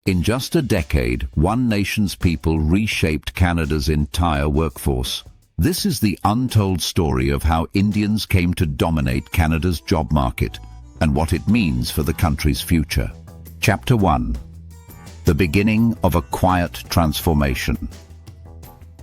In just a decade, one nation's people reshaped Canada's entire workforce. This is the untold story of how Indians came to dominate Canada's job market and what it means for the country's future. Chapter 1. The beginning of a quiet transformation.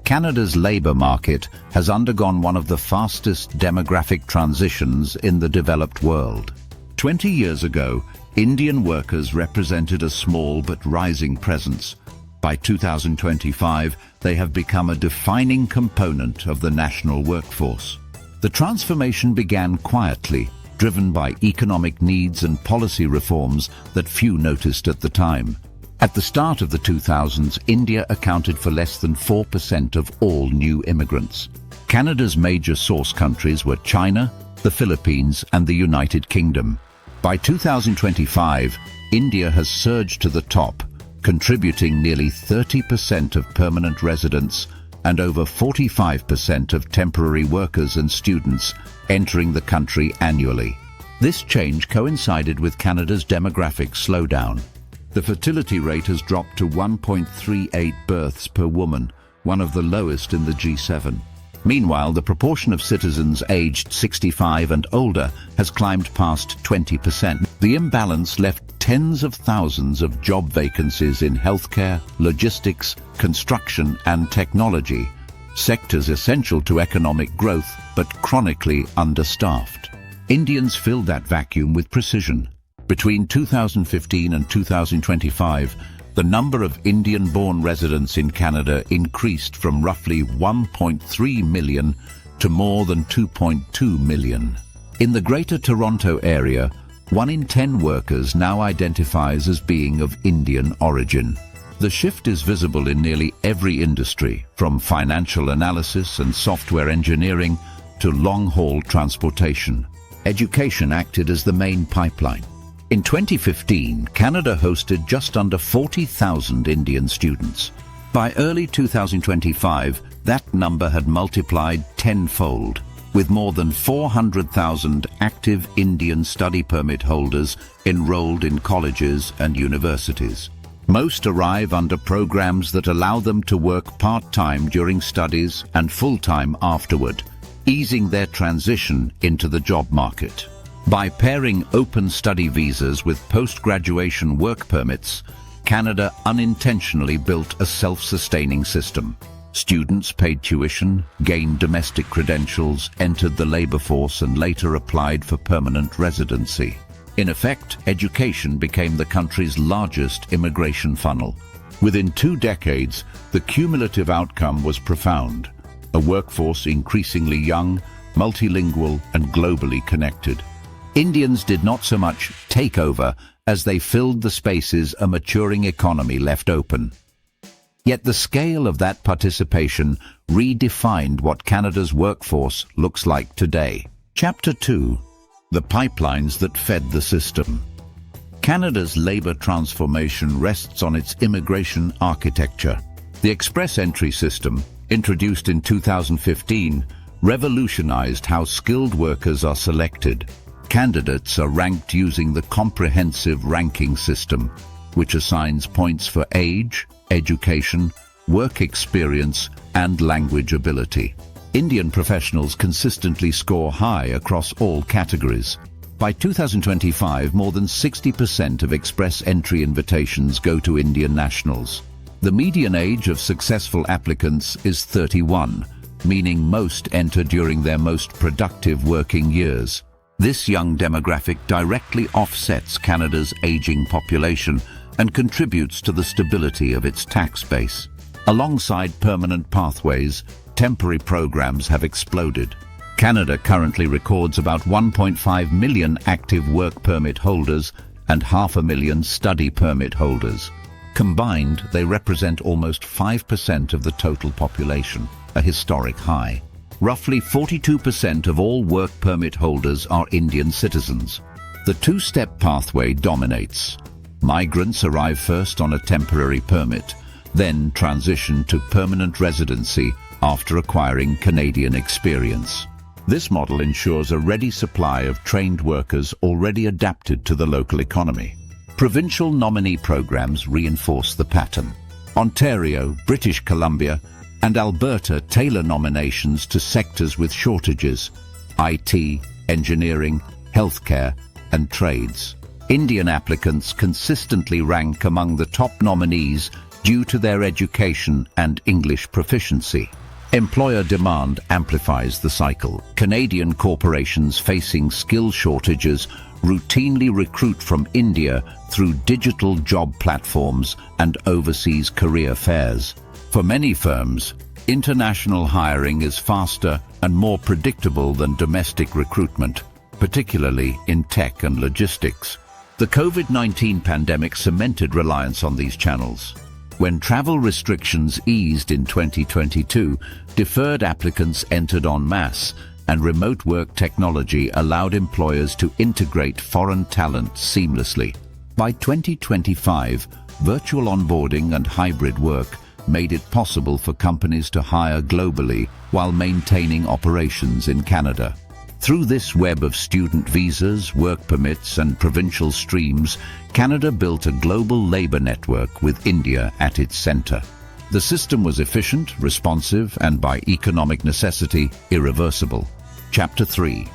Canada's labour market has undergone one of the fastest demographic transitions in the developed world. 20 years ago, Indian workers represented a small but rising presence. By 2025, they have become a defining component of the national workforce. The transformation began quietly, driven by economic needs and policy reforms that few noticed at the time. At the start of the 2000s, India accounted for less than 4% of all new immigrants. Canada's major source countries were China, the Philippines, and the United Kingdom. By 2025, India has surged to the top, contributing nearly 30% of permanent residents and over 45% of temporary workers and students entering the country annually. This change coincided with Canada's demographic slowdown. The fertility rate has dropped to 1.38 births per woman, one of the lowest in the G7. Meanwhile, the proportion of citizens aged 65 and older has climbed past 20%. The imbalance left tens of thousands of job vacancies in healthcare, logistics, construction and technology, sectors essential to economic growth but chronically understaffed. Indians filled that vacuum with precision. Between 2015 and 2025, the number of Indian-born residents in Canada increased from roughly 1.3 million to more than 2.2 million. In the Greater Toronto area, 1 in 10 workers now identifies as being of Indian origin. The shift is visible in nearly every industry, from financial analysis and software engineering to long-haul transportation. Education acted as the main pipeline. In 2015, Canada hosted just under 40,000 Indian students. By early 2025, that number had multiplied tenfold, with more than 400,000 active Indian study permit holders enrolled in colleges and universities. Most arrive under programs that allow them to work part-time during studies and full-time afterward, easing their transition into the job market. By pairing open study visas with post-graduation work permits, Canada unintentionally built a self-sustaining system. Students paid tuition, gained domestic credentials, entered the labor force and later applied for permanent residency. In effect, education became the country's largest immigration funnel. Within 2 decades, the cumulative outcome was profound. A workforce increasingly young, multilingual and globally connected. Indians did not so much take over as they filled the spaces a maturing economy left open. Yet the scale of that participation redefined what Canada's workforce looks like today. Chapter 2. The pipelines that fed the system. Canada's labour transformation rests on its immigration architecture. The express entry system, introduced in 2015, revolutionized how skilled workers are selected. Candidates are ranked using the comprehensive ranking system, which assigns points for age, education, work experience, and language ability. Indian professionals consistently score high across all categories. By 2025, more than 60% of express entry invitations go to Indian nationals. The median age of successful applicants is 31, meaning most enter during their most productive working years. This young demographic directly offsets Canada's aging population and contributes to the stability of its tax base. Alongside permanent pathways, temporary programs have exploded. Canada currently records about 1.5 million active work permit holders and 500,000 study permit holders. Combined, they represent almost 5% of the total population, a historic high. Roughly 42% of all work permit holders are Indian citizens. The 2-step pathway dominates. Migrants arrive first on a temporary permit, then transition to permanent residency after acquiring Canadian experience. This model ensures a ready supply of trained workers already adapted to the local economy. Provincial nominee programs reinforce the pattern. Ontario, British Columbia, and Alberta tailor nominations to sectors with shortages: IT, engineering, healthcare, and trades. Indian applicants consistently rank among the top nominees due to their education and English proficiency. Employer demand amplifies the cycle. Canadian corporations facing skill shortages routinely recruit from India through digital job platforms and overseas career fairs. For many firms, international hiring is faster and more predictable than domestic recruitment, particularly in tech and logistics. The COVID-19 pandemic cemented reliance on these channels. When travel restrictions eased in 2022, deferred applicants entered en masse, and remote work technology allowed employers to integrate foreign talent seamlessly. By 2025, virtual onboarding and hybrid work made it possible for companies to hire globally while maintaining operations in Canada. Through this web of student visas, work permits, and provincial streams, Canada built a global labor network with India at its center. The system was efficient, responsive, and by economic necessity, irreversible. Chapter 3.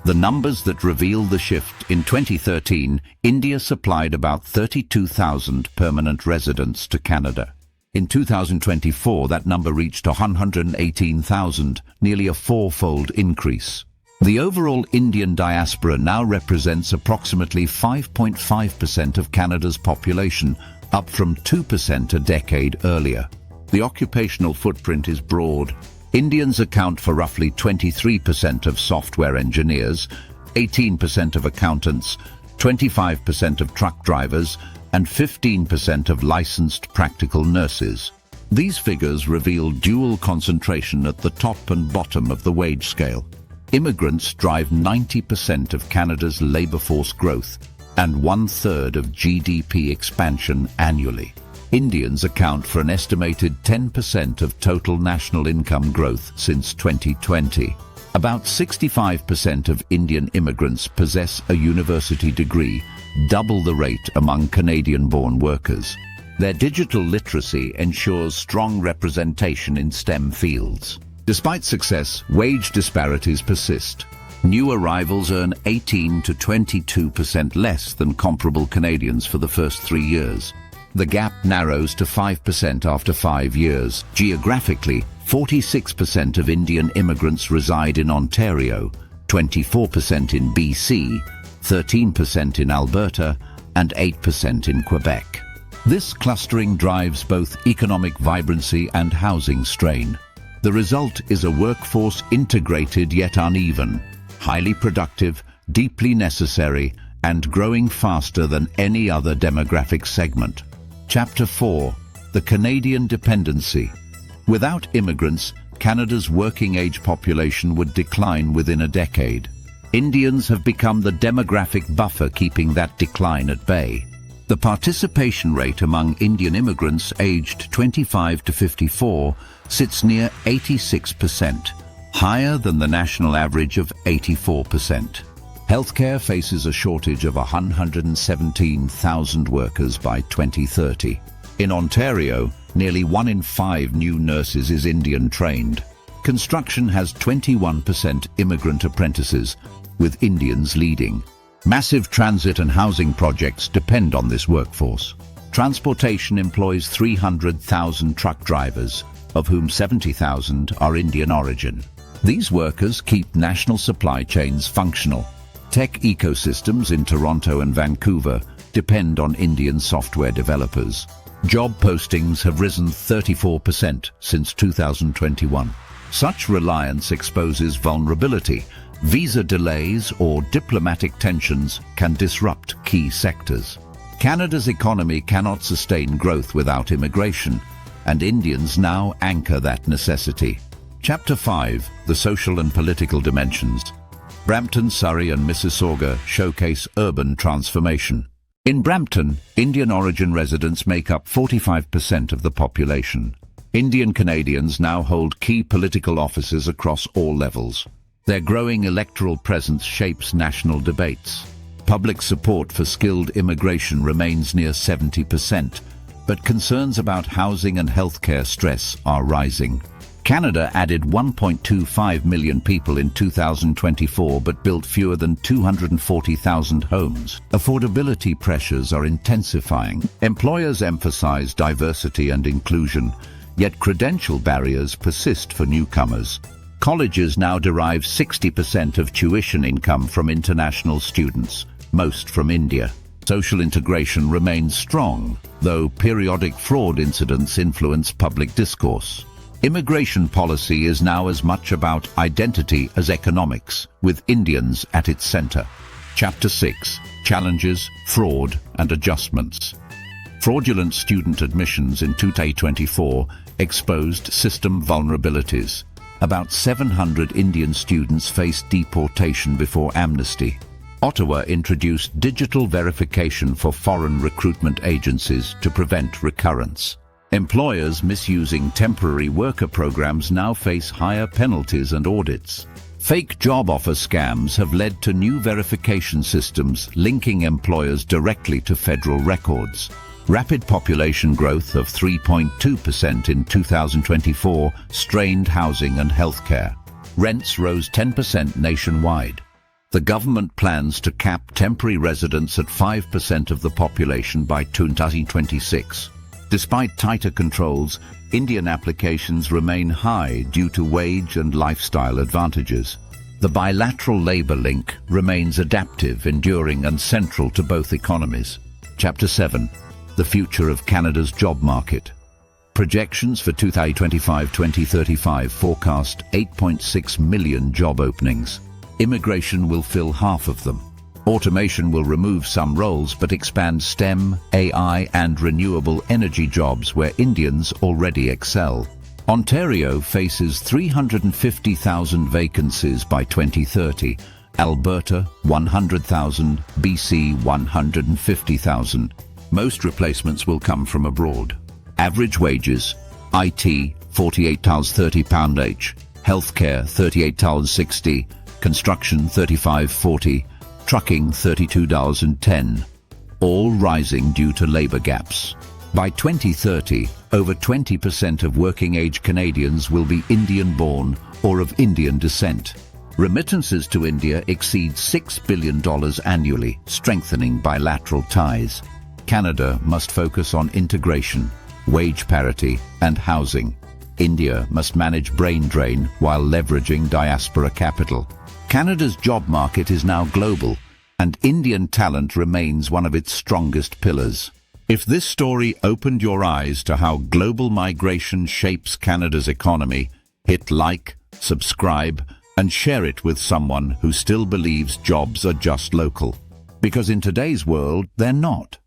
The numbers that reveal the shift. In 2013, India supplied about 32,000 permanent residents to Canada. In 2024, that number reached 118,000, nearly a four-fold increase. The overall Indian diaspora now represents approximately 5.5% of Canada's population, up from 2% a decade earlier. The occupational footprint is broad. Indians account for roughly 23% of software engineers, 18% of accountants, 25% of truck drivers, and 15% of licensed practical nurses. These figures reveal dual concentration at the top and bottom of the wage scale. Immigrants drive 90% of Canada's labour force growth and one-third of GDP expansion annually. Indians account for an estimated 10% of total national income growth since 2020. About 65% of Indian immigrants possess a university degree, double the rate among Canadian-born workers. Their digital literacy ensures strong representation in STEM fields. Despite success, wage disparities persist. New arrivals earn 18 to 22% less than comparable Canadians for the first 3 years. The gap narrows to 5% after 5 years. Geographically, 46% of Indian immigrants reside in Ontario, 24% in BC, 13% in Alberta, and 8% in Quebec. This clustering drives both economic vibrancy and housing strain. The result is a workforce integrated yet uneven, highly productive, deeply necessary, and growing faster than any other demographic segment. Chapter 4. The Canadian Dependency. Without immigrants, Canada's working-age population would decline within a decade. Indians have become the demographic buffer keeping that decline at bay. The participation rate among Indian immigrants aged 25 to 54 sits near 86%, higher than the national average of 84%. Healthcare faces a shortage of 117,000 workers by 2030. In Ontario, nearly 1 in 5 new nurses is Indian trained. Construction has 21% immigrant apprentices, with Indians leading. Massive transit and housing projects depend on this workforce. Transportation employs 300,000 truck drivers, of whom 70,000 are Indian origin. These workers keep national supply chains functional. Tech ecosystems in Toronto and Vancouver depend on Indian software developers. Job postings have risen 34% since 2021. Such reliance exposes vulnerability. Visa delays or diplomatic tensions can disrupt key sectors. Canada's economy cannot sustain growth without immigration, and Indians now anchor that necessity. Chapter 5. The Social and Political Dimensions. Brampton, Surrey and Mississauga showcase urban transformation. In Brampton, Indian origin residents make up 45% of the population. Indian Canadians now hold key political offices across all levels. Their growing electoral presence shapes national debates. Public support for skilled immigration remains near 70%, but concerns about housing and healthcare stress are rising. Canada added 1.25 million people in 2024 but built fewer than 240,000 homes. Affordability pressures are intensifying. Employers emphasize diversity and inclusion, yet credential barriers persist for newcomers. Colleges now derive 60% of tuition income from international students, most from India. Social integration remains strong, though periodic fraud incidents influence public discourse. Immigration policy is now as much about identity as economics, with Indians at its center. Chapter 6: Challenges, Fraud and Adjustments. Fraudulent student admissions in 2024 exposed system vulnerabilities. About 700 Indian students faced deportation before amnesty. Ottawa introduced digital verification for foreign recruitment agencies to prevent recurrence. Employers misusing temporary worker programs now face higher penalties and audits. Fake job offer scams have led to new verification systems linking employers directly to federal records. Rapid population growth of 3.2% in 2024 strained housing and healthcare. Rents rose 10% nationwide. The government plans to cap temporary residents at 5% of the population by 2026. Despite tighter controls, Indian applications remain high due to wage and lifestyle advantages. The bilateral labor link remains adaptive, enduring and central to both economies. Chapter 7: The Future of Canada's Job Market. Projections for 2025-2035 forecast 8.6 million job openings. Immigration will fill half of them. Automation will remove some roles but expand STEM, AI and renewable energy jobs where Indians already excel. Ontario faces 350,000 vacancies by 2030, Alberta 100,000, BC 150,000. Most replacements will come from abroad. Average wages: IT £48.30 each, healthcare £38.60, construction $35.40, trucking $32.10, all rising due to labor gaps. By 2030, over 20% of working-age Canadians will be Indian-born or of Indian descent. Remittances to India exceed $6 billion annually, strengthening bilateral ties. Canada must focus on integration, wage parity, and housing. India must manage brain drain while leveraging diaspora capital. Canada's job market is now global, and Indian talent remains one of its strongest pillars. If this story opened your eyes to how global migration shapes Canada's economy, hit like, subscribe, and share it with someone who still believes jobs are just local. Because in today's world, they're not.